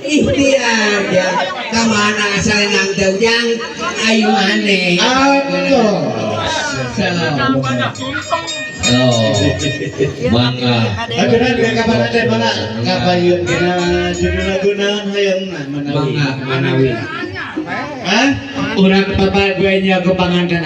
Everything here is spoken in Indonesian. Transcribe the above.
Ikhtiar ya kemana asal nang jang ayu maneh mangga akhirnya dia kapan ada mana ngapayun kena judul laguna hayang mangga manawi hah urang papa gue nya ke panganten